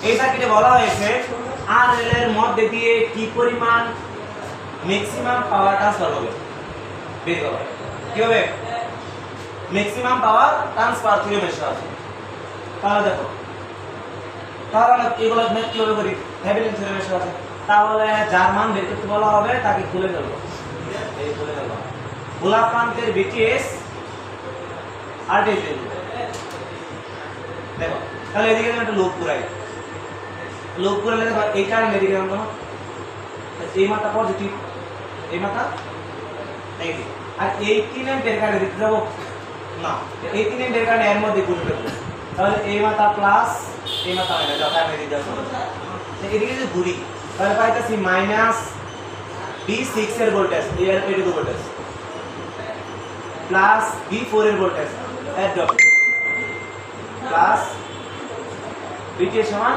এই সার্কিটে বলা হয়েছে আরএল এর মধ্যে দিয়ে কি পরিমাণ ম্যাক্সিমাম পাওয়ার ট্রান্সফার হবে বের করো কি হবে ম্যাক্সিমাম পাওয়ার ট্রান্সফার থিওরেমের সাহায্যে তাহলে দেখো তাহলে এগুলো ম্যাথ কিভাবে করি থেভেনিন থিওরেমের সাহায্যে তাহলে যার মান বের করতে বলা হবে তাকে খুলে ফেলবো এই খুলে ফেলবো গোলা প্রান্তের বিটিএস আরটিএস দেখো তাহলে এদিকে আমি একটা লুপ পুরাই লুপ পুরালে দেখো এই কারণে এদিকে আমরা এই মাথা পজিটিভ এই মাথা নেগেটিভ আর 18 এর কারণে দিতে যাব না 18 এর কারণে এর মধ্যে গুণ করব তাহলে এই মাথা প্লাস এই মাথা মাইনাস যা আমি দিতে যাব এদিকে যদি ঘুরি তাহলে পাইতেছি মাইনাস B6 এর ভোল্টেজ এর এটুকু ভোল্টেজ প্লাস B4 এর ভোল্টেজ এর ড্রপ প্লাস BT সমান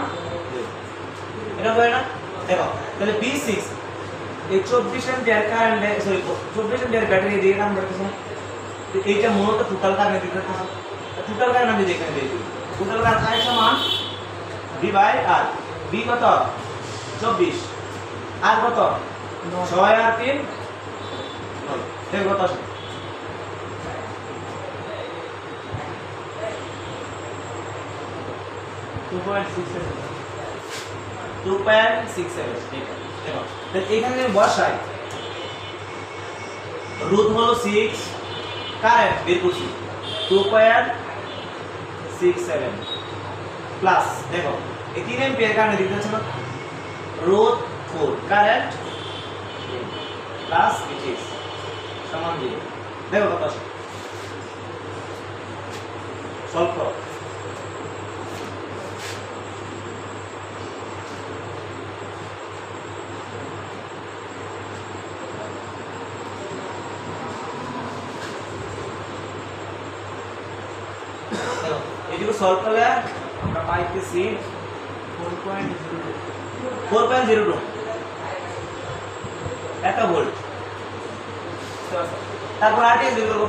এটা হয় না দেখো তাহলে B6 এই 24 ampere current sorry 24 ampere battery দিয়ে কাম করতেছে এইটা মূলত টোটাল কারেন্ট দিতে হচ্ছে টোটাল কারেন্ট আমি এখানে দিয়ে দিই টোটাল কারেন্ট I সমান V বাই R V কত 24 R কত 6 আর 3 9 কত 2.67 ঠিক আছে দেখো তাহলে এখানে বসাই রুট হলো 6 কারেন্ট বের করছি 2.67 প্লাস দেখো এই 3 এম্পিয়ার কারেন্ট দিতে হচ্ছে না রুট 4 কারেন্ট প্লাস বিটিএস সমান 0 দেখো কত আসে সলভ করো এদিকে সলভ করলে আমরা পাইতেছি 4.02 এত ভোল্ট তারপর আরটিএস বের করব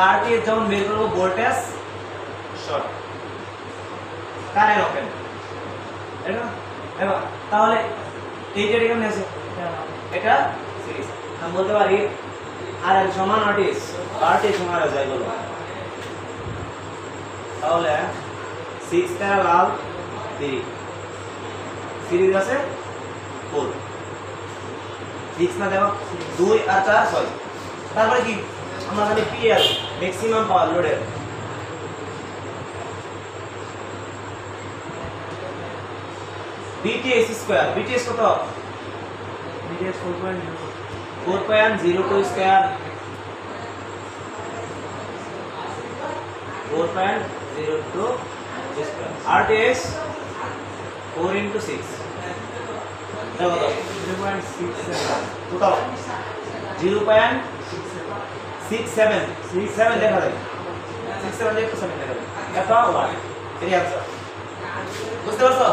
আরটিএস যখন বের করব ভোল্টেজ শর্ট কারেন্ট ওপেন এটা এবার তাহলে এইটা কেমন আছে এটা সিরিজ আমি বলতে পারি আরএল সমান আরটিএস আরটিএস সমান আছে যাই বলবো তাহলে 6 টা লাল 3 সিরিজ আছে 4 6 না দেখো 2 আর 4 6 তারপরে কি আমরা জানি পিএল ম্যাক্সিমাম পাওয়ার লোডের বিটিএস স্কয়ার বিটিএস কত BTS 4.02 square 4.02 square RTS 4 into 6 দেখো তো 0.67 টোটাল 0.67 দেখা যায় 67 দেখো 7 দেখা যায় এত ওয়াট এর आंसर বুঝতে পারছো